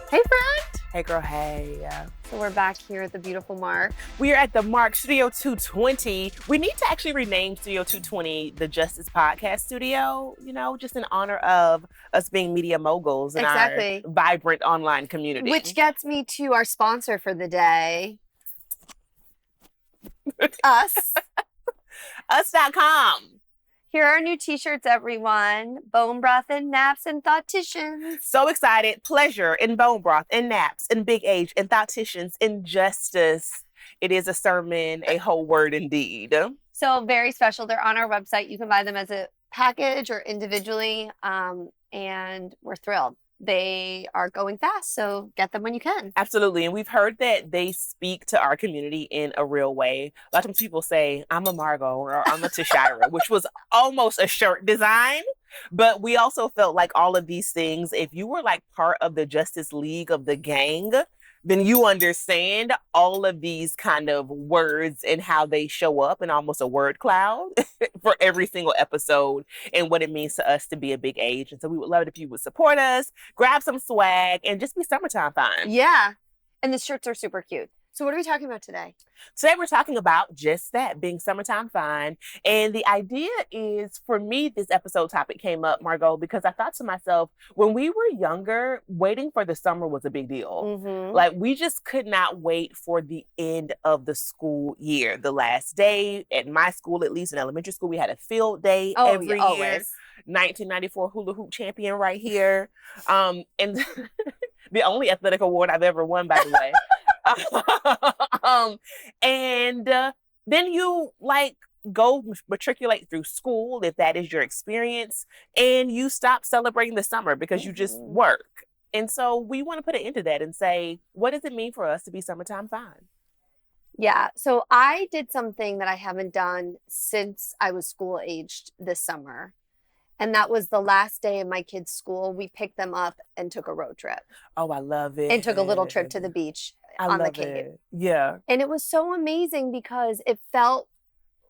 Hey, friend. Hey, girl, hey. So we're back here at the beautiful Mark. We are at the Mark Studio 220. We need to actually rename Studio 220 the justUS Podcast Studio, just in honor of us being media moguls in our vibrant online community. Which gets me to our sponsor for the day. Us. Us.com. Here are our new t-shirts, everyone. Bone broth and naps and thoughticians. So excited. Pleasure in bone broth and naps and big age and thoughticians and justUS. It is a sermon, a whole word indeed. So very special. They're on our website. You can buy them as a package or individually. And we're thrilled. They are going fast, so get them when you can. Absolutely. And we've heard that they speak to our community in a real way. A lot of times people say, I'm a Margo or I'm a Tashira, which was almost a shirt design. But we also felt like all of these things, if you were like part of the justUS League of the gang, then you understand all of these kind of words and how they show up in almost a word cloud for every single episode and what it means to us to be a big age. And so we would love it if you would support us, grab some swag, and just be summertime fine. Yeah. And the shirts are super cute. So what are we talking about today? Today we're talking about just that, being summertime fine. And the idea is, for me, this episode topic came up, Margo, because I thought to myself, when we were younger, waiting for the summer was a big deal. Mm-hmm. Like, we just could not wait for the end of the school year. The last day, at my school, at least in elementary school, we had a field day every year. Always. 1994 hula hoop champion right here. And the only athletic award I've ever won, by the way. Then you go matriculate through school, if that is your experience, and you stop celebrating the summer because you just work. And so we want to put an end to that and say, what does it mean for us to be summertime fine? Yeah. So I did something that I haven't done since I was school aged this summer. And that was the last day of my kids' school. We picked them up and took a road trip. Oh, I love it. And took a little trip to the beach on the Cape. Yeah. And it was so amazing because it felt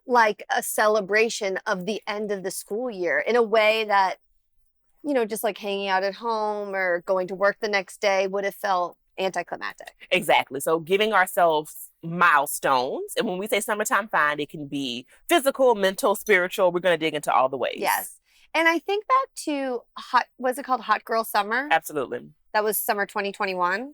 like a celebration of the end of the school year in a way that, just like hanging out at home or going to work the next day would have felt anticlimactic. Exactly. So giving ourselves milestones. And when we say summertime fine, it can be physical, mental, spiritual. We're going to dig into all the ways. Yes. And I think back to was it called Hot Girl Summer? Absolutely. That was summer 2021.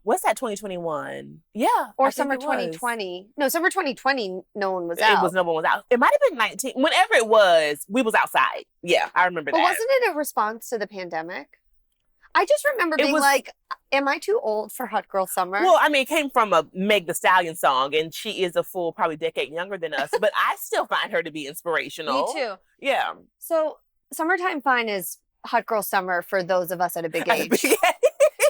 What's that, 2021? Yeah. Or summer 2020. No, summer 2020, no one was out. No one was out. It might have been 19. Whenever it was, we was outside. Yeah, I remember that. But wasn't it a response to the pandemic? I just remember being like, am I too old for Hot Girl Summer? Well, I mean, it came from a Meg Thee Stallion song, and she is a full probably decade younger than us, but I still find her to be inspirational. Me too. Yeah. So summertime fine is Hot Girl Summer for those of us at a big age.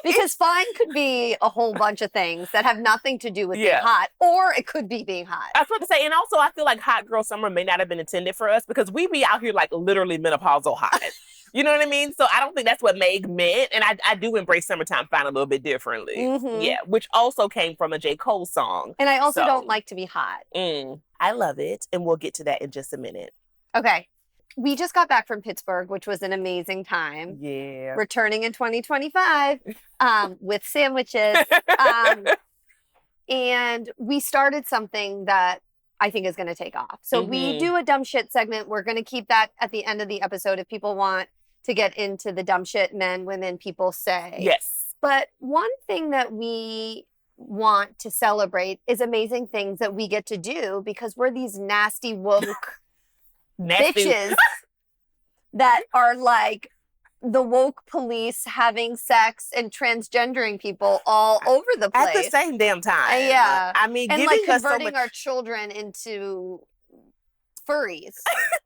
Because fine could be a whole bunch of things that have nothing to do with being hot, or it could be being hot. I was about to say, and also I feel like Hot Girl Summer may not have been intended for us because we be out here like literally menopausal hot. You know what I mean? So I don't think that's what Meg meant. And I do embrace summertime fine a little bit differently. Mm-hmm. Yeah, which also came from a J. Cole song. And I also don't like to be hot. I love it. And we'll get to that in just a minute. Okay. We just got back from Pittsburgh, which was an amazing time. Yeah. Returning in 2025 with sandwiches. And we started something that I think is going to take off. So we do a dumb shit segment. We're going to keep that at the end of the episode if people want to get into the dumb shit men, women, people say. Yes. But one thing that we want to celebrate is amazing things that we get to do because we're these nasty woke bitches that are like the woke police having sex and transgendering people all over the place. At the same damn time. Yeah. I mean, and giving like us converting our children into furries.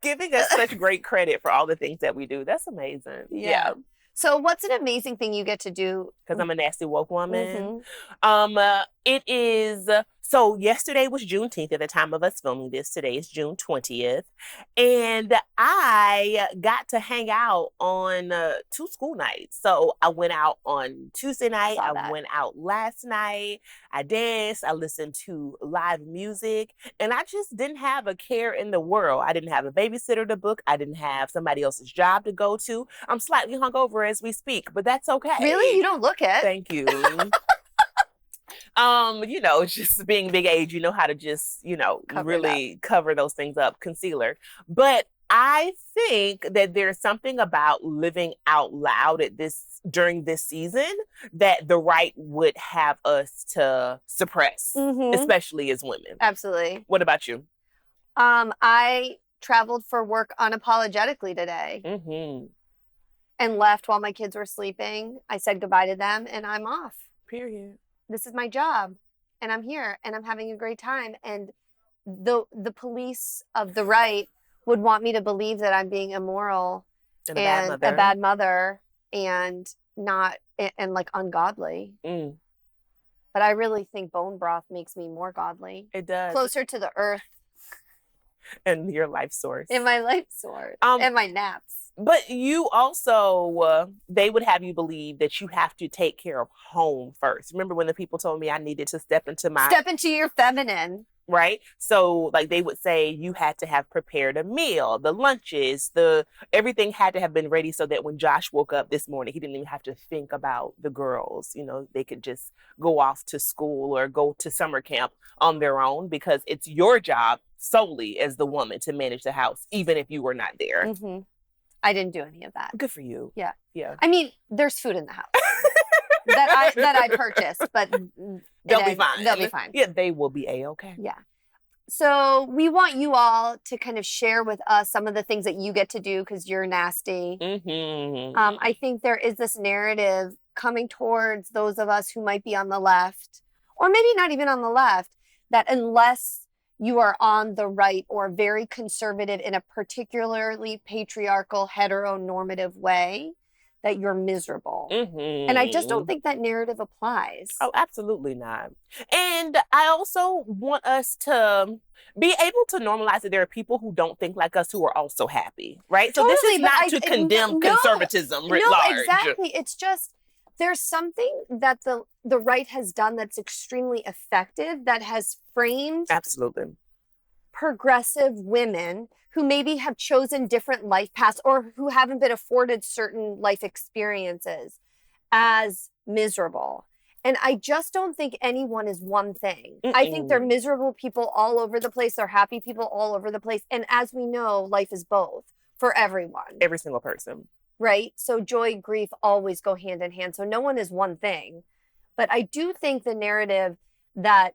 Giving us such great credit for all the things that we do. That's amazing. Yeah. So what's an amazing thing you get to do? Because I'm a nasty woke woman. It is So yesterday was Juneteenth at the time of us filming this. Today is June 20th. And I got to hang out on 2 school nights. So I went out on Tuesday night. I went out last night. I danced. I listened to live music. And I just didn't have a care in the world. I didn't have a babysitter to book. I didn't have somebody else's job to go to. I'm slightly hungover as we speak, but that's okay. Really? You don't look it. Thank you. Just being big age, you know how to just, cover those things up, concealer. But I think that there's something about living out loud during this season that the right would have us to suppress, especially as women. Absolutely. What about you? I traveled for work unapologetically today and left while my kids were sleeping. I said goodbye to them and I'm off. Period. This is my job and I'm here and I'm having a great time. And the police of the right would want me to believe that I'm being immoral and a bad mother and not and like ungodly. But I really think bone broth makes me more godly. It does. Closer to the earth. And your life source. And my life source. And my naps. But you also, they would have you believe that you have to take care of home first. Remember when the people told me I needed to step into your feminine. Right? So like they would say you had to have prepared a meal, the lunches, everything had to have been ready so that when Josh woke up this morning, he didn't even have to think about the girls. They could just go off to school or go to summer camp on their own because it's your job solely as the woman to manage the house, even if you were not there. I didn't do any of that. Good for you. Yeah. Yeah. I mean, there's food in the house that I purchased, but they'll be fine. They'll be fine. Yeah, they will be A-okay. Yeah. So we want you all to kind of share with us some of the things that you get to do because you're nasty. I think there is this narrative coming towards those of us who might be on the left, or maybe not even on the left, that unless you are on the right or very conservative in a particularly patriarchal, heteronormative way, that you're miserable. And I just don't think that narrative applies. Oh, absolutely not. And I also want us to be able to normalize that there are people who don't think like us who are also happy, right? So this is not to condemn conservatism writ large. No, exactly. It's just there's something that the right has done that's extremely effective that has framed progressive women who maybe have chosen different life paths or who haven't been afforded certain life experiences as miserable. And I just don't think anyone is one thing. I think they're miserable people all over the place. They're happy people all over the place. And as we know, life is both for everyone. Every single person. Right? So joy, grief always go hand in hand. So no one is one thing. But I do think the narrative that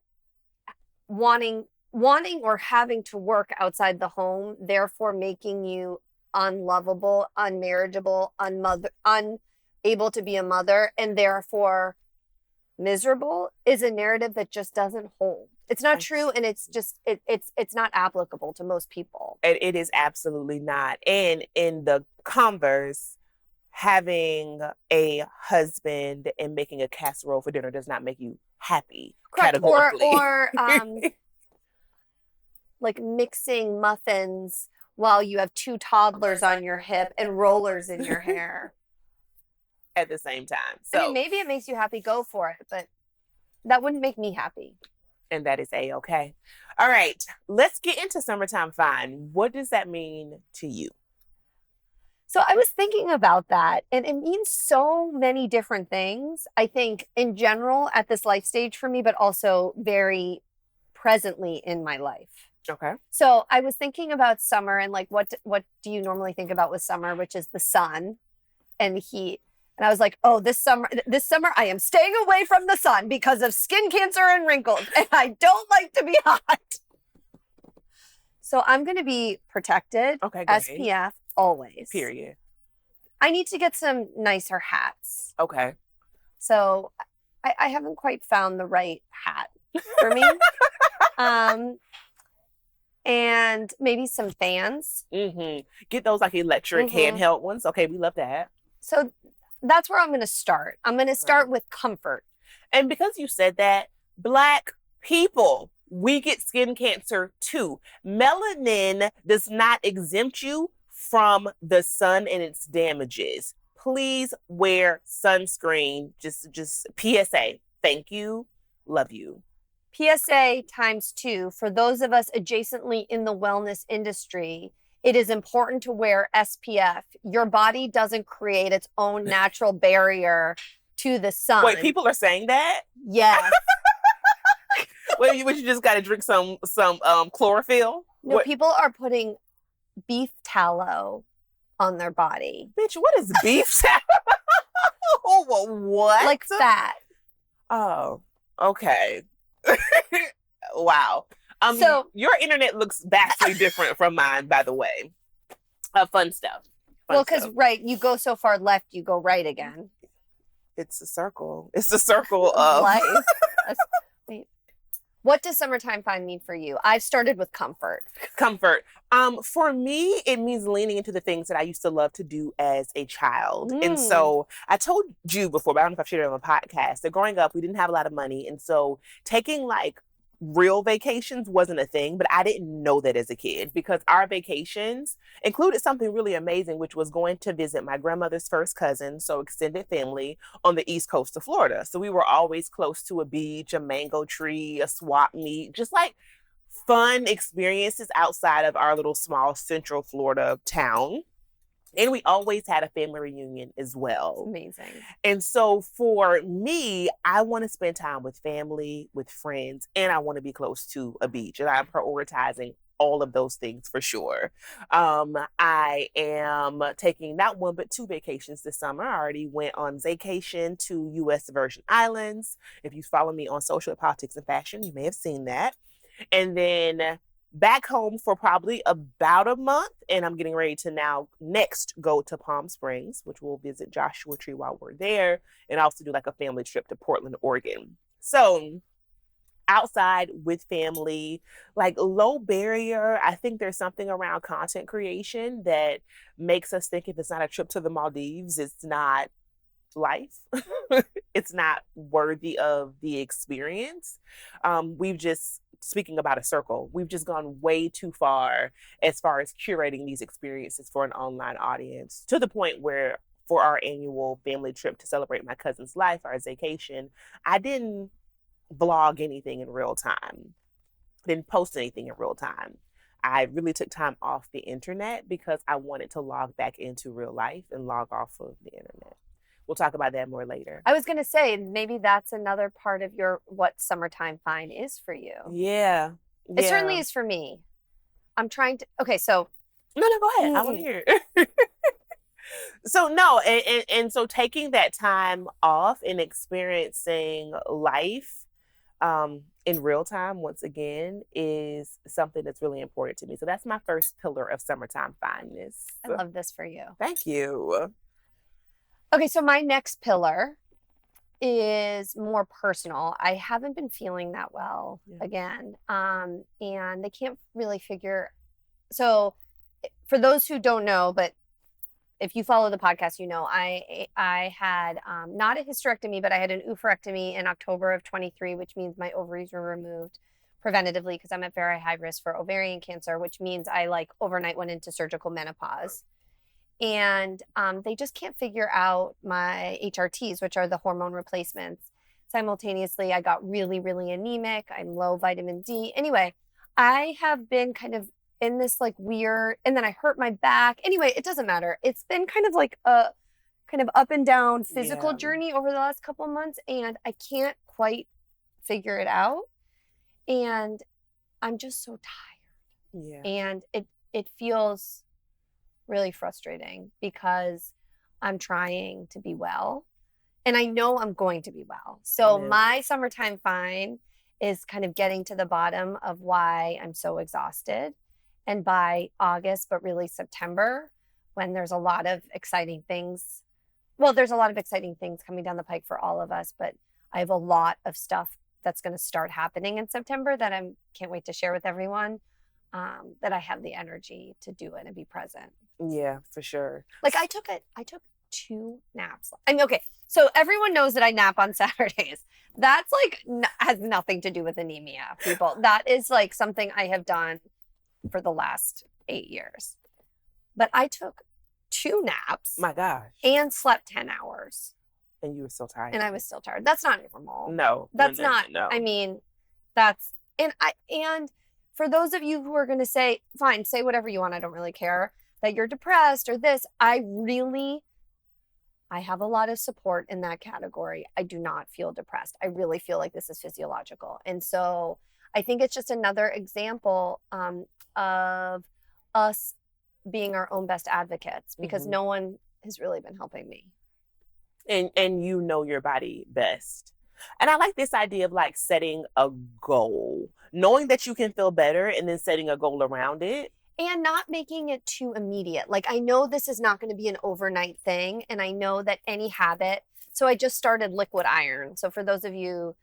wanting or having to work outside the home, therefore making you unlovable, unmarriageable, unable to be a mother, and therefore miserable is a narrative that just doesn't hold. It's not true, and it's just it's not applicable to most people. It is absolutely not. And in the converse, having a husband and making a casserole for dinner does not make you happy. Correct. Or like mixing muffins while you have 2 toddlers on your hip and rollers in your hair at the same time. So I mean, maybe it makes you happy, go for it, but that wouldn't make me happy. And that is A-okay. All right, let's get into summertime fine. What does that mean to you? So I was thinking about that, and it means so many different things. I think in general at this life stage for me, but also very presently in my life. Okay. So I was thinking about summer and like, what do you normally think about with summer, which is the sun and heat. And I was like, oh, this summer I am staying away from the sun because of skin cancer and wrinkles. And I don't like to be hot. So I'm going to be protected. Okay, great. SPF always. Period. I need to get some nicer hats. Okay. So I haven't quite found the right hat for me. And maybe some fans. Get those like electric handheld ones. Okay, we love that. So that's where I'm going to start. I'm going to start with comfort. And because you said that, Black People, we get skin cancer too. Melanin does not exempt you from the sun and its damages. Please wear sunscreen. Just PSA. Thank you. Love you. PSA ×2 for those of us adjacently in the wellness industry. It is important to wear SPF. Your body doesn't create its own natural barrier to the sun. Wait, people are saying that? Yes. Well, you just got to drink some chlorophyll. No, people are putting beef tallow on their body. Bitch, what is beef tallow? What? Like fat. Oh, okay. Wow. So your internet looks vastly different from mine, by the way. Fun stuff. Because you go so far left, you go right again. It's a circle. It's a circle of life. Wait. What does summertime find mean for you? I've started with comfort. Comfort. For me, it means leaning into the things that I used to love to do as a child. And so I told you before, but I don't know if I've shared it on the podcast, that growing up, we didn't have a lot of money. And so taking like real vacations wasn't a thing, but I didn't know that as a kid because our vacations included something really amazing, which was going to visit my grandmother's first cousin, so extended family on the east coast of Florida. So we were always close to a beach, a mango tree, a swap meet, just like fun experiences outside of our little small central Florida town. And we always had a family reunion as well. Amazing. And so for me, I want to spend time with family, with friends, and I want to be close to a beach. And I'm prioritizing all of those things for sure. I am taking not one, but 2 vacations this summer. I already went on vacation to US Virgin Islands. If you follow me on social, politics, and fashion, you may have seen that. And then back home for probably about a month, and I'm getting ready to now next go to Palm Springs, which we'll visit Joshua Tree while we're there, and also do like a family trip to Portland, Oregon. So outside with family, like low barrier, I think there's something around content creation that makes us think if it's not a trip to the Maldives, it's not life. It's not worthy of the experience. We've just, speaking about a circle, we've just gone way too far as curating these experiences for an online audience, to the point where for our annual family trip to celebrate my cousin's life, our vacation, I didn't vlog anything in real time, didn't post anything in real time. I really took time off the internet because I wanted to log back into real life and log off of the internet. We'll talk about that more later. I was going to say, maybe that's another part of what summertime fine is for you. Yeah. It certainly is for me. I'm trying to, okay, so. No, go ahead. I want to hear it. So no, and so taking that time off and experiencing life in real time, once again, is something that's really important to me. So that's my first pillar of summertime fineness. I love this for you. Thank you. Okay, so my next pillar is more personal. I haven't been feeling that well again. And they can't really figure. So for those who don't know, but if you follow the podcast, you know, I had not a hysterectomy, but I had an oophorectomy in October of 23, which means my ovaries were removed preventatively because I'm at very high risk for ovarian cancer, which means I overnight went into surgical menopause. And they just can't figure out my HRTs, which are the hormone replacements. Simultaneously, I got really, really anemic. I'm low vitamin D. Anyway, I have been kind of in this weird, and then I hurt my back. Anyway, it doesn't matter. It's been kind of like a kind of up and down physical journey over the last couple of months, and I can't quite figure it out. And I'm just so tired. Yeah. And it feels really frustrating because I'm trying to be well and I know I'm going to be well. So my summertime fine is kind of getting to the bottom of why I'm so exhausted. And by August, but really September, when there's a lot of exciting things. Well, there's a lot of exciting things coming down the pike for all of us, but I have a lot of stuff that's going to start happening in September that I can't wait to share with everyone, that I have the energy to do it and be present. Yeah, for sure. I took 2 naps. I mean, okay, so everyone knows that I nap on Saturdays. That's like has nothing to do with anemia, people. That is like something I have done for the last 8 years. But I took 2 naps My gosh. and slept 10 hours. And you were so tired. And I was still tired. That's not normal. No. That's no, not. No. I mean, that's and for those of you who are going to say, fine, say whatever you want. I don't really care that you're depressed or this. I have a lot of support in that category. I do not feel depressed. I really feel like this is physiological. And so I think it's just another example of us being our own best advocates because no one has really been helping me. And you know your body best. And I like this idea of like setting a goal, knowing that you can feel better and then setting a goal around it. And not making it too immediate. Like, I know this is not going to be an overnight thing. And I know that any habit. So I just started liquid iron. So for those of you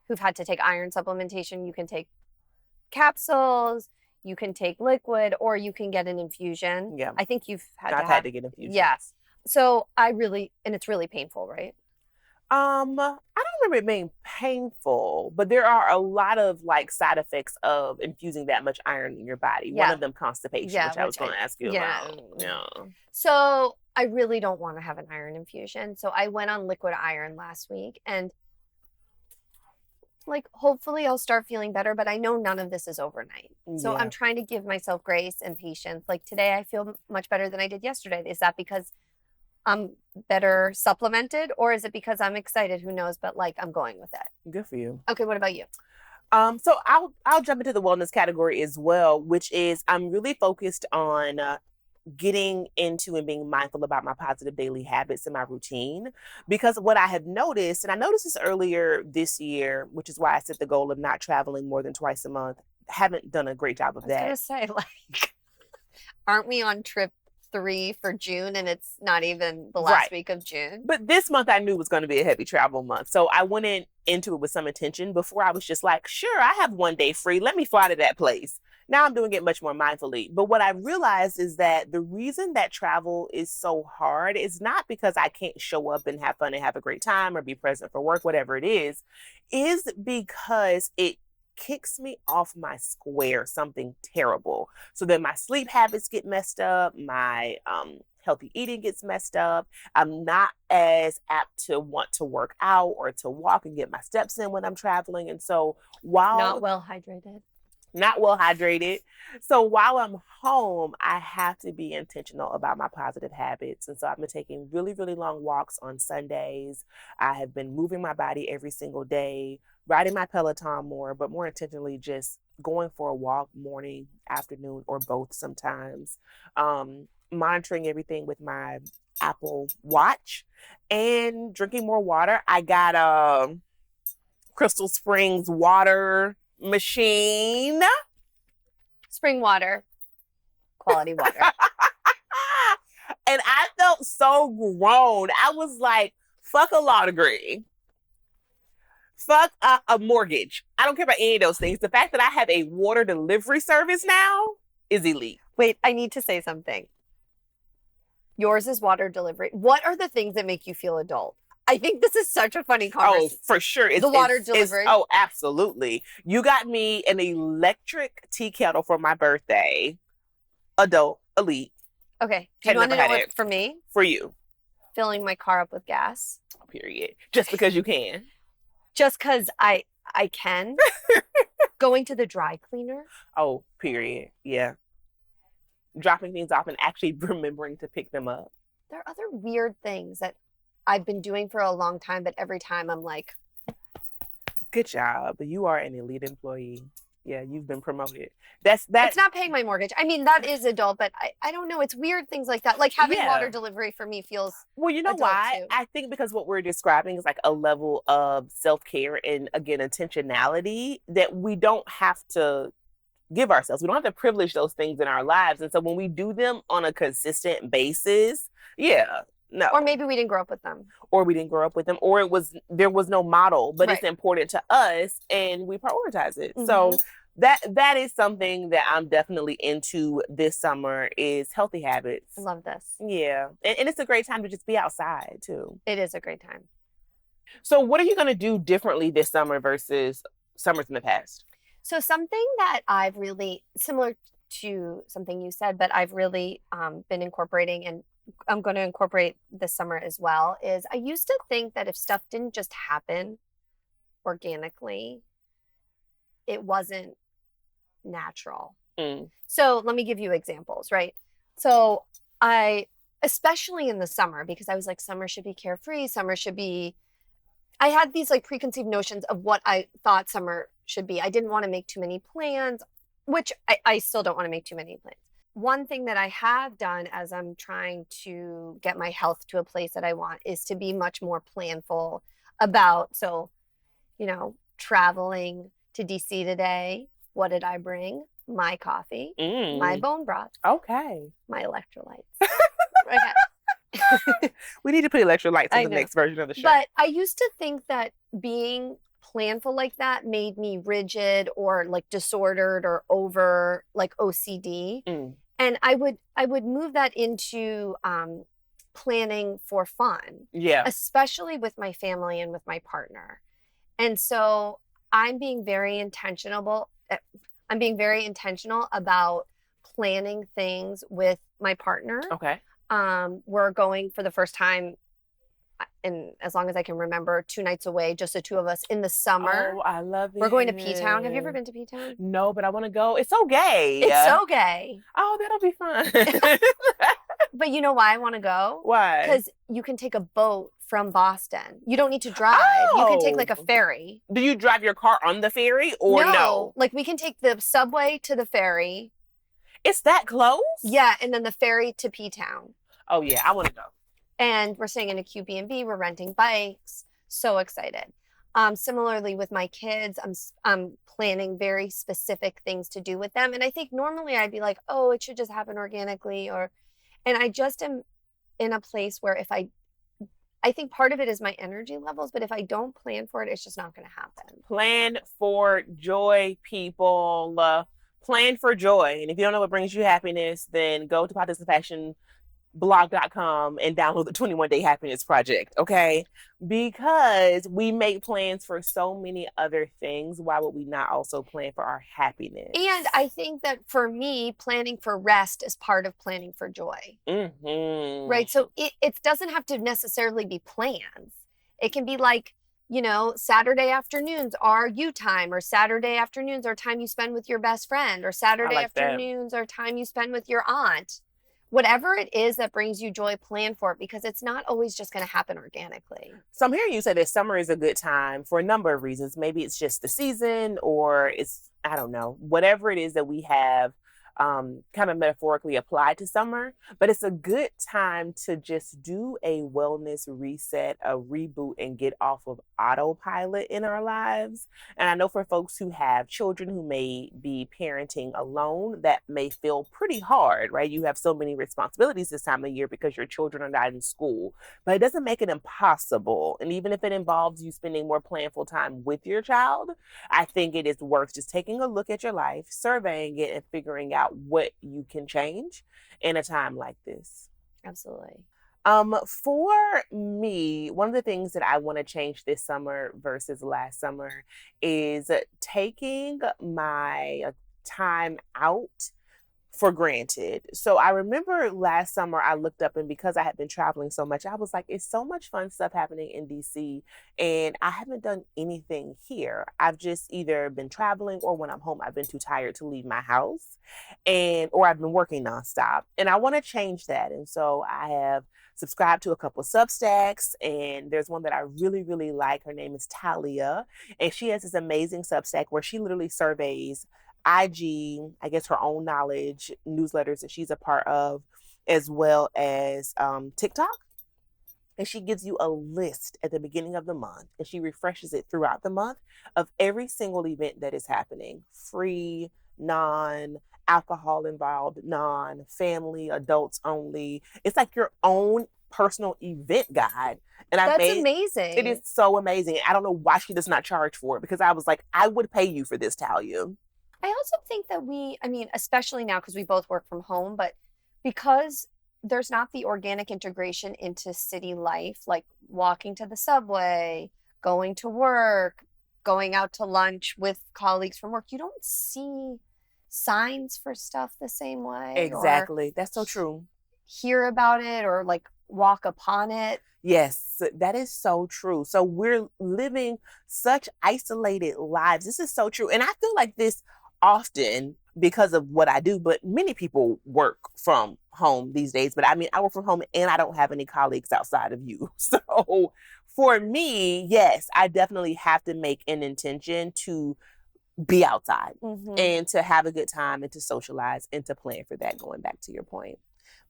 who've had to take iron supplementation, you can take capsules, you can take liquid, or you can get an infusion. Yeah. I think you've had I've had to get infusions. Yes. So and it's really painful, right? I don't remember it being painful, but there are a lot of like side effects of infusing that much iron in your body. Yeah. One of them constipation, Yeah, which I was going to ask you about. Yeah. So I really don't want to have an iron infusion. So I went on liquid iron last week and like hopefully I'll start feeling better, but I know none of this is overnight. So Yeah. I'm trying to give myself grace and patience. Like today I feel much better than I did yesterday. Is that because I'm better supplemented or is it because I'm excited? Who knows? But like I'm going with it. Good for you. Okay, what about you? So I'll jump into the wellness category as well, which is I'm really focused on getting into and being mindful about my positive daily habits and my routine. Because what I have noticed, and I noticed this earlier this year, which is why I set the goal of not traveling more than twice a month. Haven't done a great job of that. I was going to say, like, aren't we on trip 3 for June and it's not even the last week of June? But this month I knew was going to be a heavy travel month. So I went into it with some intention. Before I was just like, sure, I have one day free. Let me fly to that place. Now I'm doing it much more mindfully. But what I realized is that the reason that travel is so hard is not because I can't show up and have fun and have a great time or be present for work, whatever it is because it kicks me off my square, something terrible. So then my sleep habits get messed up. My healthy eating gets messed up. I'm not as apt to want to work out or to walk and get my steps in when I'm traveling. And so while not well hydrated. So while I'm home, I have to be intentional about my positive habits. And so I've been taking really, really long walks on Sundays. I have been moving my body every single day, riding my Peloton more, but more intentionally just going for a walk morning, afternoon, or both sometimes. Monitoring everything with my Apple Watch and drinking more water. I got a Crystal Springs water machine. Spring water. Quality water. And I felt so grown. I was like, fuck a law degree. Fuck a mortgage. I don't care about any of those things. The fact that I have a water delivery service now is elite. Wait, I need to say something. Yours is water delivery. What are the things that make you feel adult? I think this is such a funny conversation. Oh, for sure. The water delivery. Oh, absolutely. You got me an electric tea kettle for my birthday. Adult, elite. Okay. Do you want to know what for me? For you. Filling my car up with gas. Period. Just because you can. Just because I can. Going to the dry cleaner. Oh, period. Yeah. Dropping things off and actually remembering to pick them up. There are other weird things that I've been doing for a long time, but every time I'm like, good job. You are an elite employee. Yeah, you've been promoted. That's It's not paying my mortgage. I mean, that is adult, but I don't know. It's weird things like that. Like having water delivery for me feels well, you know why? Too. I think because what we're describing is like a level of self-care and again intentionality that we don't have to give ourselves. We don't have to privilege those things in our lives. And so when we do them on a consistent basis, no. Or maybe we didn't grow up with them. Or we didn't grow up with them. Or there was no model, but it's important to us and we prioritize it. Mm-hmm. So that is something that I'm definitely into this summer is healthy habits. I love this. Yeah. And it's a great time to just be outside too. It is a great time. So what are you going to do differently this summer versus summers in the past? So something that I've really, similar to something you said, but I've really been incorporating, and I'm going to incorporate this summer as well, is I used to think that if stuff didn't just happen organically, it wasn't natural. Mm. So let me give you examples, right? So I, especially in the summer, because I was like, summer should be carefree, summer should be, I had these like preconceived notions of what I thought summer should be. I didn't want to make too many plans, which I still don't want to make too many plans. One thing that I have done as I'm trying to get my health to a place that I want is to be much more planful about, so, traveling to DC today. What did I bring? My coffee, my bone broth, Okay. my electrolytes. Okay. We need to put electrolytes on the next version of the show. But I used to think that being planful like that made me rigid or like disordered or over like OCD. And I would move that into planning for fun. Yeah. Especially with my family and with my partner. And so I'm being very intentional about planning things with my partner. Okay. We're going for the first time, and as long as I can remember, 2 nights away, just the two of us in the summer. Oh, I love it. We're going to P-Town. Have you ever been to P-Town? No, but I want to go. It's so gay. It's so gay. Oh, that'll be fun. But you know why I want to go? Why? Because you can take a boat from Boston. You don't need to drive. Oh. You can take like a ferry. Do you drive your car on the ferry or no? Like we can take the subway to the ferry. It's that close? Yeah, and then the ferry to P-Town. Oh yeah, I want to go. And we're staying in a QB&B. We're renting bikes. So excited. Similarly with my kids, I'm planning very specific things to do with them. And I think normally I'd be like, oh, it should just happen organically, and I just am in a place where I think part of it is my energy levels, but if I don't plan for it, it's just not going to happen. Plan for joy, people. Plan for joy. And if you don't know what brings you happiness, then go to blog.com and download the 21-Day Happiness Project, okay? Because we make plans for so many other things. Why would we not also plan for our happiness? And I think that for me, planning for rest is part of planning for joy. Mm-hmm. Right? So it doesn't have to necessarily be plans. It can be like, Saturday afternoons are you time, or Saturday afternoons are time you spend with your best friend, or Saturday afternoons are time you spend with your aunt. Whatever it is that brings you joy, plan for it, because it's not always just going to happen organically. So I'm hearing you say that summer is a good time for a number of reasons. Maybe it's just the season, or it's, I don't know, whatever it is that we have kind of metaphorically applied to summer. But it's a good time to just do a wellness reset, a reboot, and get off of autopilot in our lives. And I know for folks who have children who may be parenting alone, that may feel pretty hard, right? You have so many responsibilities this time of year because your children are not in school, but it doesn't make it impossible. And even if it involves you spending more planful time with your child, I think it is worth just taking a look at your life, surveying it, and figuring out what you can change in a time like this. Absolutely. For me, one of the things that I want to change this summer versus last summer is taking my time out for granted. So I remember last summer I looked up, and because I had been traveling so much, I was like, it's so much fun stuff happening in DC, and I haven't done anything here. I've just either been traveling, or when I'm home, I've been too tired to leave my house, or I've been working nonstop. And I want to change that. And so I have subscribed to a couple of Substacks, and there's one that I really, really like. Her name is Talia, and she has this amazing Substack where she literally surveys IG, I guess her own knowledge newsletters that she's a part of, as well as TikTok. And she gives you a list at the beginning of the month, and she refreshes it throughout the month of every single event that is happening. Free, non-alcohol involved, non-family, adults only. It's like your own personal event guide. And that's amazing. It is so amazing. I don't know why she does not charge for it, because I was like, I would pay you for this, Talia. I also think that especially now because we both work from home, but because there's not the organic integration into city life, like walking to the subway, going to work, going out to lunch with colleagues from work. You don't see signs for stuff the same way. Exactly. That's so true. Hear about it or like walk upon it. Yes, that is so true. So we're living such isolated lives. This is so true. And I feel like this often because of what I do, but many people work from home these days. But I mean, I work from home and I don't have any colleagues outside of you. So for me, yes, I definitely have to make an intention to be outside and to have a good time and to socialize and to plan for that, going back to your point.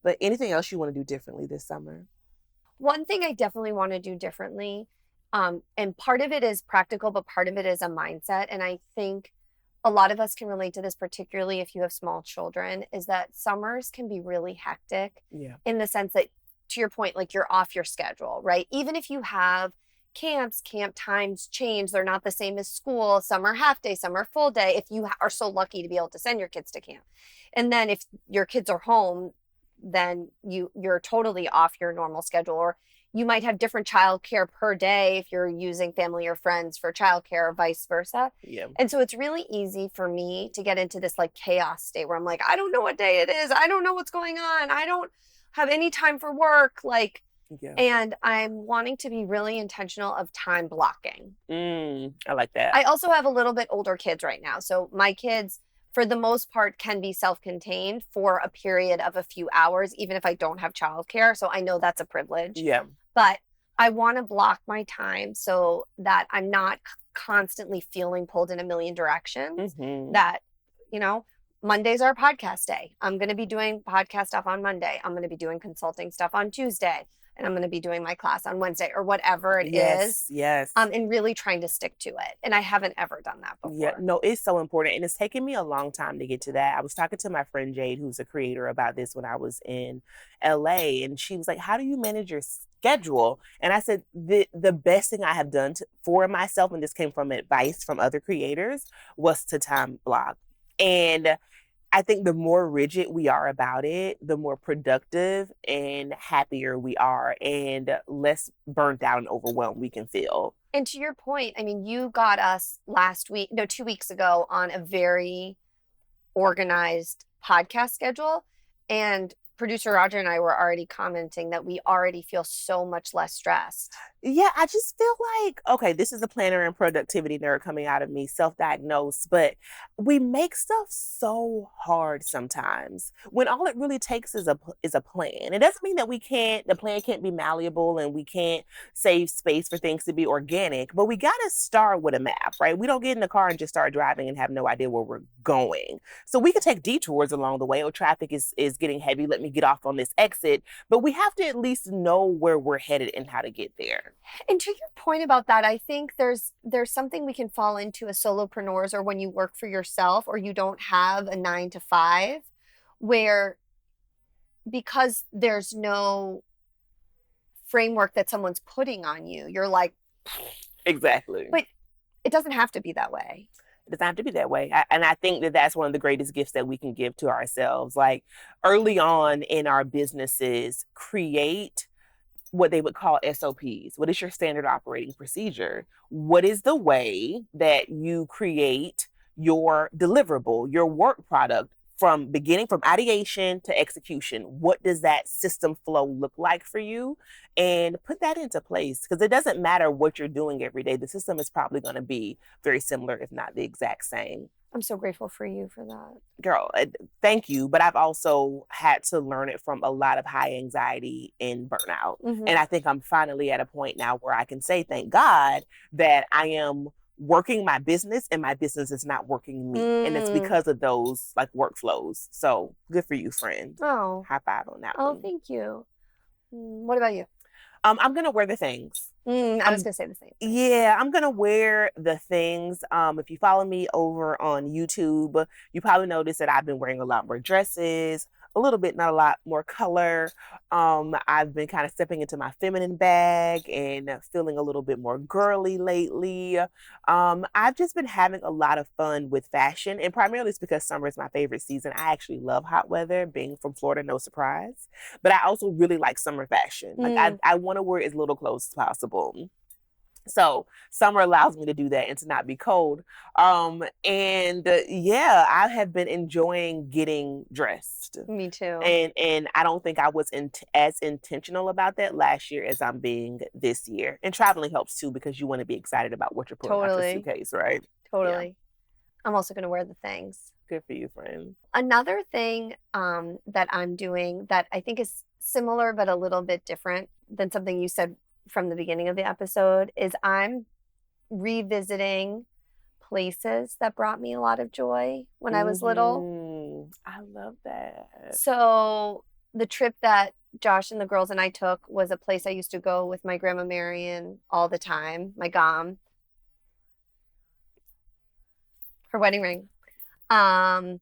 But anything else you want to do differently this summer? One thing I definitely want to do differently, and part of it is practical, but part of it is a mindset. And I think a lot of us can relate to this, particularly if you have small children, is that summers can be really hectic in the sense that, to your point, like you're off your schedule, right? Even if you have camps, camp times change. They're not the same as school. Some are half day, some are full day. If you are so lucky to be able to send your kids to camp. And then if your kids are home, then you're totally off your normal schedule. Or you might have different childcare per day if you're using family or friends for childcare or vice versa. Yeah. And so it's really easy for me to get into this like chaos state where I'm like, I don't know what day it is. I don't know what's going on. I don't have any time for work. Like, and I'm wanting to be really intentional of time blocking. I like that. I also have a little bit older kids right now. So my kids, for the most part, can be self-contained for a period of a few hours, even if I don't have childcare. So I know that's a privilege. Yeah. But I want to block my time so that I'm not constantly feeling pulled in a million directions. That, you know, Monday's our podcast day. I'm going to be doing podcast stuff on Monday. I'm going to be doing consulting stuff on Tuesday. And I'm going to be doing my class on Wednesday or whatever it is. Yes. And really trying to stick to it. And I haven't ever done that before. Yeah, no, it's so important. And it's taken me a long time to get to that. I was talking to my friend Jade, who's a creator, about this when I was in LA. And she was like, how do you manage your schedule? And I said, the best thing I have done for myself, and this came from advice from other creators, was to time block. And I think the more rigid we are about it, the more productive and happier we are and less burnt out and overwhelmed we can feel. And to your point, I mean, you got us 2 weeks ago on a very organized podcast schedule. And producer Roger and I were already commenting that we already feel so much less stressed. Yeah, I just feel like, okay, this is a planner and productivity nerd coming out of me, self-diagnosed, but we make stuff so hard sometimes when all it really takes is a plan. It doesn't mean that the plan can't be malleable and we can't save space for things to be organic, but we got to start with a map, right? We don't get in the car and just start driving and have no idea where we're going. So we could take detours along the way. Oh, traffic is getting heavy. Let me get off on this exit. But we have to at least know where we're headed and how to get there. And to your point about that, I think there's something we can fall into as solopreneurs or when you work for yourself or you don't have a 9 to 5, where because there's no framework that someone's putting on you, you're like, exactly. But it doesn't have to be that way. It doesn't have to be that way. And I think that that's one of the greatest gifts that we can give to ourselves. Like early on in our businesses, create what they would call SOPs. What is your standard operating procedure? What is the way that you create your deliverable, your work product from ideation to execution? What does that system flow look like for you? And put that into place, because it doesn't matter what you're doing every day. The system is probably going to be very similar, if not the exact same. I'm so grateful for you for that. Girl, thank you. But I've also had to learn it from a lot of high anxiety and burnout. And I think I'm finally at a point now where I can say, thank God that I am working my business and my business is not working me. And it's because of those like workflows. So good for you, friend. Oh. High five on that one. one. Thank you. What about you? I'm going to wear the things. I was going to say the same. Yeah, I'm going to wear the things. If you follow me over on YouTube, you probably noticed that I've been wearing a lot more dresses, a little bit, not a lot, more color. I've been kind of stepping into my feminine bag and feeling a little bit more girly lately. I've just been having a lot of fun with fashion, and primarily it's because summer is my favorite season. I actually love hot weather, being from Florida, no surprise. But I also really like summer fashion. Like I want to wear as little clothes as possible. So summer allows me to do that and to not be cold. Yeah, I have been enjoying getting dressed. Me too. And I don't think I was as intentional about that last year as I'm being this year. And traveling helps too, because you want to be excited about what you're putting out your suitcase, right? Totally. Yeah. I'm also going to wear the things. Good for you, friend. Another thing that I'm doing that I think is similar but a little bit different than something you said from the beginning of the episode is I'm revisiting places that brought me a lot of joy when I was little. I love that. So the trip that Josh and the girls and I took was a place I used to go with my grandma Marion all the time, my gom, her wedding ring. And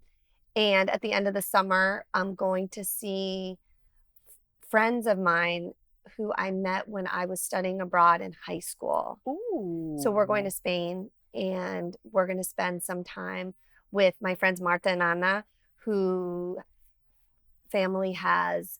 at the end of the summer, I'm going to see friends of mine who I met when I was studying abroad in high school. Ooh. So we're going to Spain, and we're going to spend some time with my friends Marta and Anna, who family has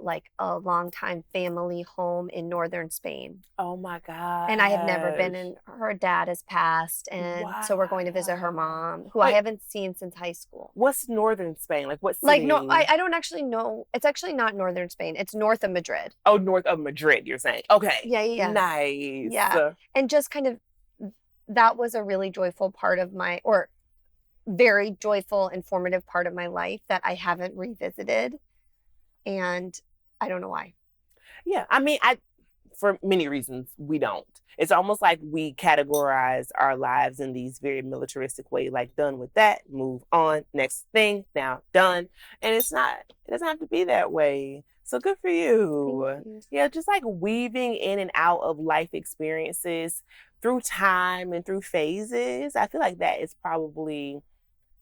like a longtime family home in northern Spain. Oh my God. And I have never been, and her dad has passed. And so we're going to visit her mom, who I haven't seen since high school. What's northern Spain? Like what city? Like, no, I don't actually know. It's actually not northern Spain. It's north of Madrid. Oh, north of Madrid, you're saying. Okay. Yeah. Nice. Yeah. And just kind of, that was a really joyful part of my, or very joyful, informative part of my life that I haven't revisited. And I don't know why. Yeah, I mean, for many reasons, we don't. It's almost like we categorize our lives in these very militaristic way, like done with that, move on, next thing, now done. And it doesn't have to be that way. So good for you. Thank you. Yeah, just like weaving in and out of life experiences through time and through phases. I feel like that is probably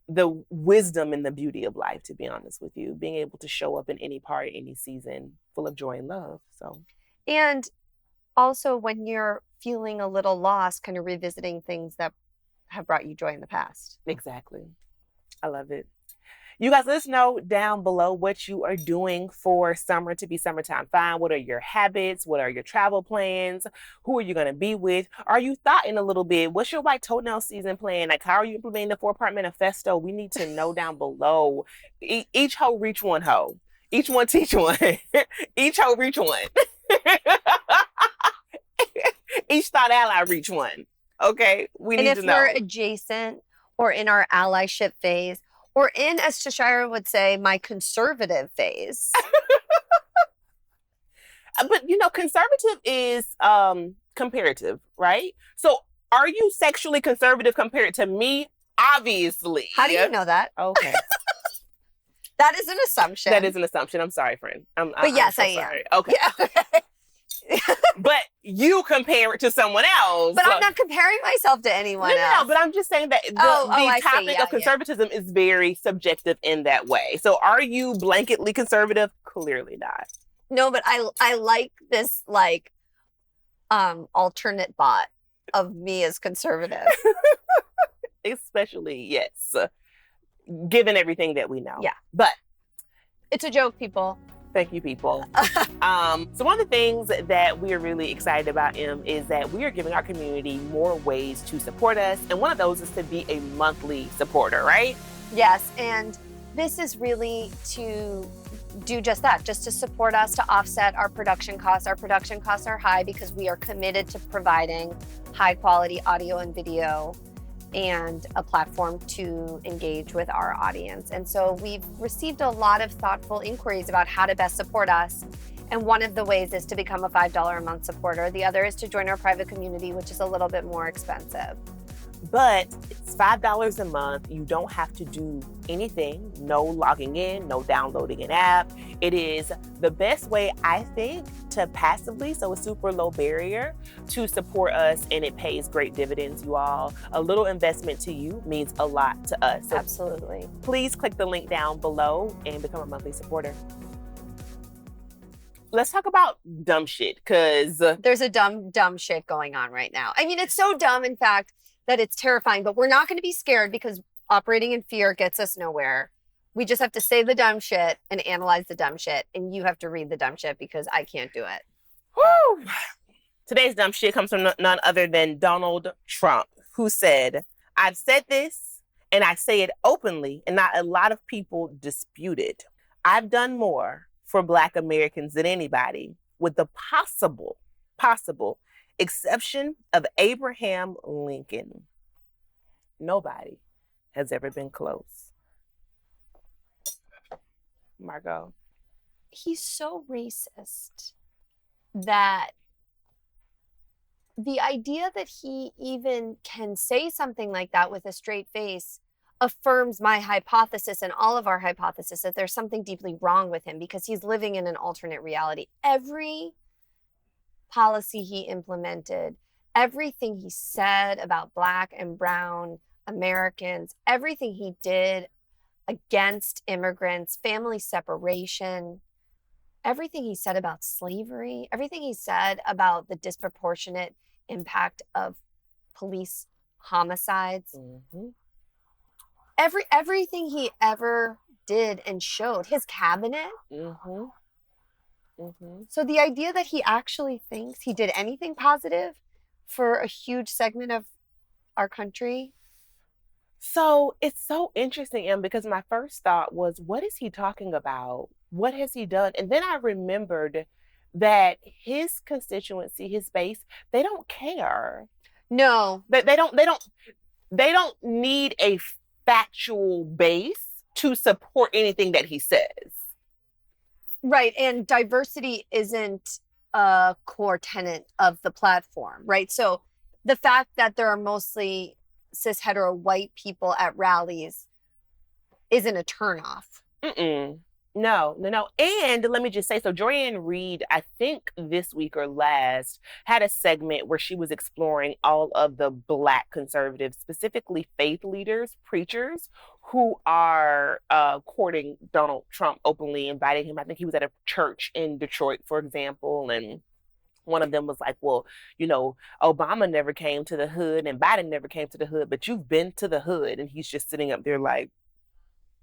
the wisdom and the beauty of life, to be honest with you, being able to show up in any part, any season full of joy and love. So, and also when you're feeling a little lost, kind of revisiting things that have brought you joy in the past. Exactly. I love it. You guys, let us know down below what you are doing for summer to be summertime fine. What are your habits? What are your travel plans? Who are you going to be with? Are you thoughting a little bit? What's your white toenail season plan? Like, how are you implementing the 4-part manifesto? We need to know down below. Each hoe reach one hoe. Each one teach one. Each hoe reach one. Each thought ally reach one. Okay? We need to know. And if we're adjacent or in our allyship phase, or in, as Tashira would say, my conservative phase. But, conservative is comparative, right? So are you sexually conservative compared to me? Obviously. How do you know that? Okay. That is an assumption. That is an assumption. I'm sorry, friend. But yes, I am. Okay. Yeah. But you compare it to someone else. But I'm not comparing myself to anyone else. No, but I'm just saying that the topic of conservatism is very subjective in that way. So are you blanketly conservative? Clearly not. No, but I like this alternate bot of me as conservative. Especially, yes. Given everything that we know. Yeah. But it's a joke, people. Thank you, people. So one of the things that we are really excited about, is that we are giving our community more ways to support us. And one of those is to be a monthly supporter, right? Yes. And this is really to do just that, just to support us, to offset our production costs. Our production costs are high because we are committed to providing high quality audio and video and a platform to engage with our audience. And so we've received a lot of thoughtful inquiries about how to best support us. And one of the ways is to become a $5 a month supporter. The other is to join our private community, which is a little bit more expensive. But it's $5 a month. You don't have to do anything. No logging in, no downloading an app. It is the best way, I think, to passively, so a super low barrier, to support us, and it pays great dividends, you all. A little investment to you means a lot to us. So Absolutely. please click the link down below and become a monthly supporter. Let's talk about dumb shit, because there's a dumb shit going on right now. I mean, it's so dumb, in fact, that it's terrifying, but we're not going to be scared because operating in fear gets us nowhere. We just have to say the dumb shit and analyze the dumb shit, and you have to read the dumb shit because I can't do it. Woo! Today's dumb shit comes from none other than Donald Trump, who said, "I've said this and I say it openly, and not a lot of people dispute it. I've done more for Black Americans than anybody, with the possible exception of Abraham Lincoln. Nobody has ever been close." Margo. He's so racist that the idea that he even can say something like that with a straight face affirms my hypothesis and all of our hypothesis that there's something deeply wrong with him because he's living in an alternate reality. Every policy he implemented, everything he said about Black and brown Americans, everything he did against immigrants, family separation, everything he said about slavery, everything he said about the disproportionate impact of police homicides, everything he ever did and showed, his cabinet. So the idea that he actually thinks he did anything positive for a huge segment of our country. So it's so interesting, Em, because my first thought was, what is he talking about? What has he done? And then I remembered that his constituency, his base, they don't care. No. They don't need a factual base to support anything that he says. Right. And diversity isn't a core tenet of the platform, right? So the fact that there are mostly cis hetero white people at rallies isn't a turnoff. No. And let me just say, so Joy-Ann Reid, I think this week or last, had a segment where she was exploring all of the Black conservatives, specifically faith leaders, preachers, who are courting Donald Trump openly, inviting him. I think he was at a church in Detroit, for example, and one of them was like, well, you know, Obama never came to the hood and Biden never came to the hood, but you've been to the hood. And he's just sitting up there like,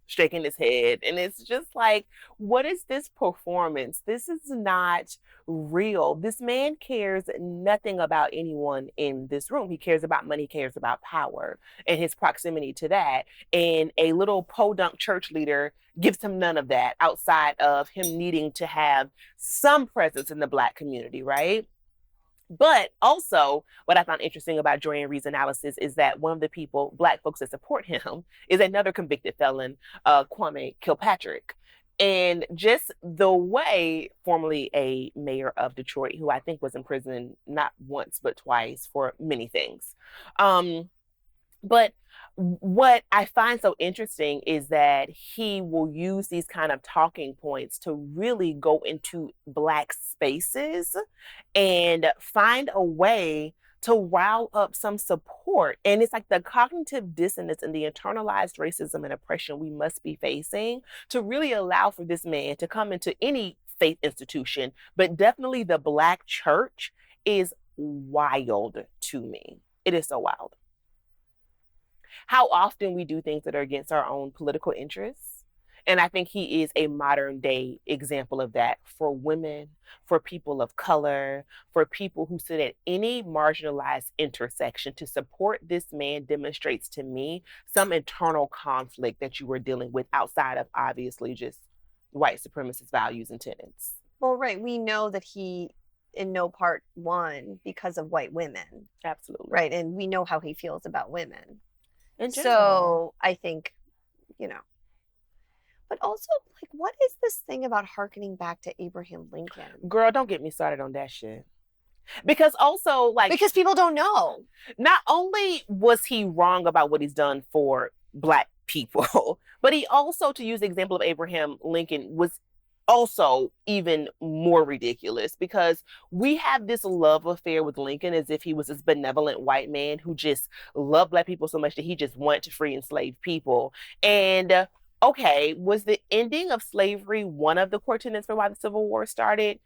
shaking his head. And it's just like, what is this performance? This is not real. This man cares nothing about anyone in this room. He cares about money, cares about power and his proximity to that. And a little podunk church leader gives him none of that outside of him needing to have some presence in the Black community, right? But also, what I found interesting about Joy-Ann Reid's analysis is that one of the people, Black folks that support him, is another convicted felon, Kwame Kilpatrick. And just the way, formerly a mayor of Detroit, who I think was in prison not once but twice for many things. But what I find so interesting is that he will use these kind of talking points to really go into Black spaces and find a way to rile up some support. And it's like the cognitive dissonance and the internalized racism and oppression we must be facing to really allow for this man to come into any faith institution, but definitely the Black church is wild to me. It is so wild. How often we do things that are against our own political interests. And I think he is a modern day example of that for women, for people of color, for people who sit at any marginalized intersection. To support this man demonstrates to me some internal conflict that you were dealing with outside of obviously just white supremacist values and tenets. Well, right. We know that he in no part won because of white women. Absolutely. Right. And we know how he feels about women. So I think, you know, but also, like, what is this thing about hearkening back to Abraham Lincoln? Girl, don't get me started on that shit. Because also, like, because people don't know. Not only was he wrong about what he's done for Black people, but he also, to use the example of Abraham Lincoln, was also even more ridiculous, because we have this love affair with Lincoln as if he was this benevolent white man who just loved Black people so much that he just wanted to free enslaved people. And okay, was the ending of slavery one of the core tenets for why the Civil War started?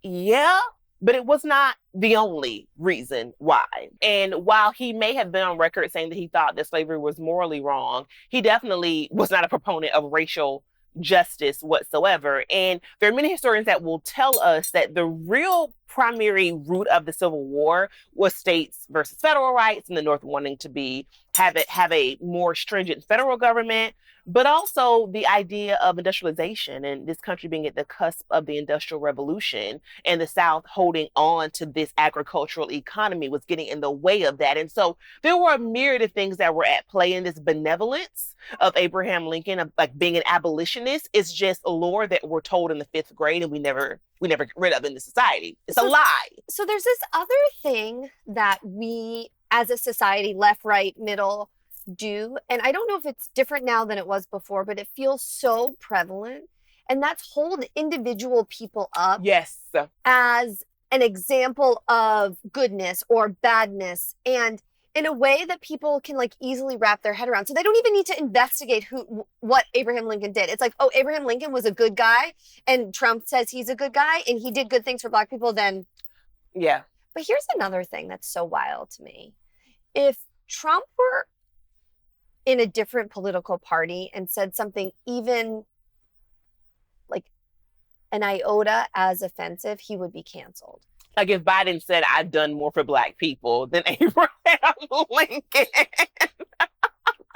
Yeah, but it was not the only reason why. And while he may have been on record saying that he thought that slavery was morally wrong, he definitely was not a proponent of racial justice whatsoever. And there are many historians that will tell us that the real primary root of the Civil War was states versus federal rights, and the North wanting to have a more stringent federal government, but also the idea of industrialization and this country being at the cusp of the Industrial Revolution, and the South holding on to this agricultural economy was getting in the way of that. And so there were a myriad of things that were at play in this benevolence of Abraham Lincoln, of like being an abolitionist. Is just lore that we're told in the 5th grade and we never get rid of in the society. It's a lie. So there's this other thing that we as a society, left, right, middle, do. And I don't know if it's different now than it was before, but it feels so prevalent. And that's hold individual people up Yes. as an example of goodness or badness, and in a way that people can like easily wrap their head around. So they don't even need to investigate what Abraham Lincoln did. It's like, oh, Abraham Lincoln was a good guy and Trump says he's a good guy and he did good things for Black people, then yeah. But here's another thing that's so wild to me. If Trump were in a different political party and said something even like an iota as offensive, he would be canceled. Like if Biden said, I've done more for Black people than Abraham Lincoln.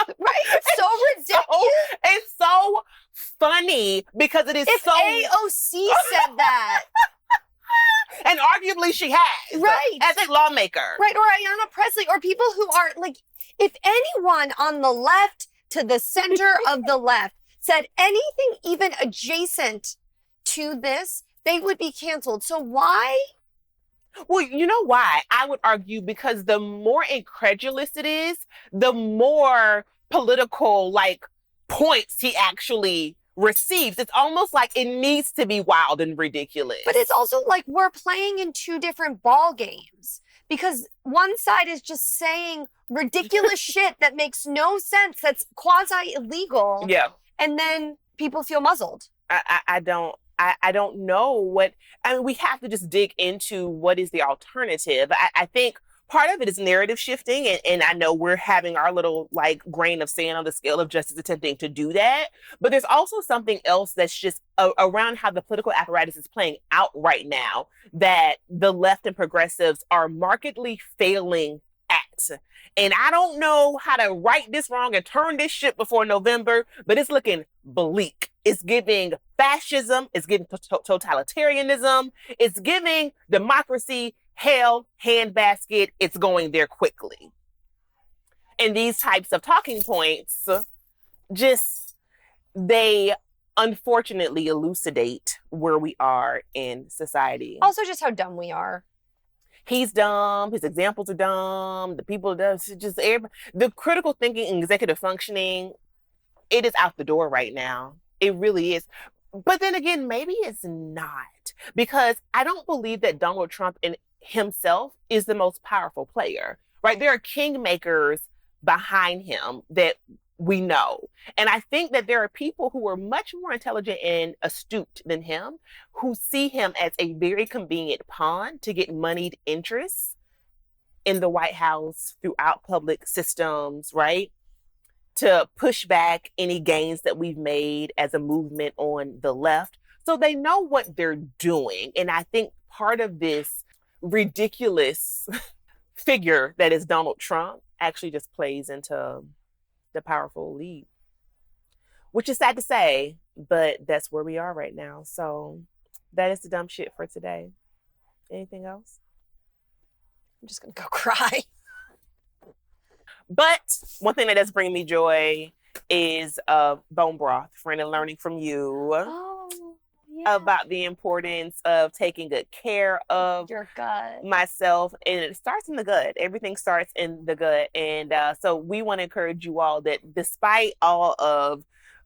Right? It's so ridiculous. It's so funny because it is if so... AOC said that. And arguably she has. Right. As a lawmaker. Right. Or Ayanna Pressley, or people who are like, if anyone on the left to the center of the left said anything even adjacent to this, they would be canceled. So why? Well, you know why? I would argue because the more incredulous it is, the more political like points he actually receives. It's almost like it needs to be wild and ridiculous. But it's also like we're playing in two different ball games, because one side is just saying ridiculous shit that makes no sense, that's quasi illegal. Yeah. And then people feel muzzled. I don't know what, I mean, we have to just dig into what is the alternative. I think part of it is narrative shifting, and I know we're having our little like grain of sand on the scale of justice attempting to do that. But there's also something else that's just around how the political apparatus is playing out right now that the left and progressives are markedly failing at. And I don't know how to right this wrong and turn this shit before November, but it's looking bleak. It's giving fascism, it's giving totalitarianism, it's giving democracy hell handbasket. It's going there quickly. And these types of talking points just, they unfortunately elucidate where we are in society. Also just how dumb we are. He's dumb. His examples are dumb. The people just the critical thinking and executive functioning, it is out the door right now. It really is. But then again, maybe it's not, because I don't believe that Donald Trump in himself is the most powerful player, right? There are kingmakers behind him that we know. And I think that there are people who are much more intelligent and astute than him, who see him as a very convenient pawn to get moneyed interests in the White House, throughout public systems, right? To push back any gains that we've made as a movement on the left. So they know what they're doing. And I think part of this ridiculous figure that is Donald Trump actually just plays into the powerful elite, which is sad to say, but that's where we are right now. So that is the dumb shit for today. Anything else? I'm just gonna go cry. But one thing that does bring me joy is bone broth, friend, and learning from you. Oh, about the importance of taking good care of your gut. myself, and it starts in the gut. Everything starts in the gut. And so we want to encourage you all that despite all of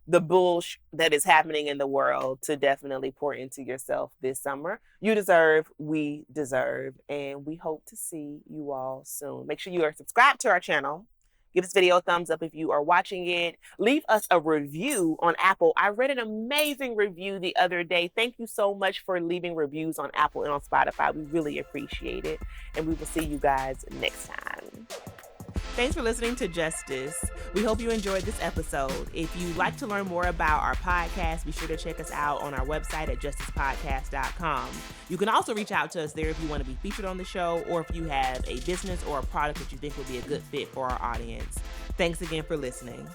the bullshit that is happening in the world, to definitely pour into yourself this summer. You deserve, we deserve, and we hope to see you all soon. Make sure you are subscribed to our channel. Give this video a thumbs up if you are watching it. Leave us a review on Apple. I read an amazing review the other day. Thank you so much for leaving reviews on Apple and on Spotify. We really appreciate it. And we will see you guys next time. Thanks for listening to justUS. We hope you enjoyed this episode. If you'd like to learn more about our podcast, be sure to check us out on our website at justuspodcast.com. You can also reach out to us there if you want to be featured on the show, or if you have a business or a product that you think would be a good fit for our audience. Thanks again for listening.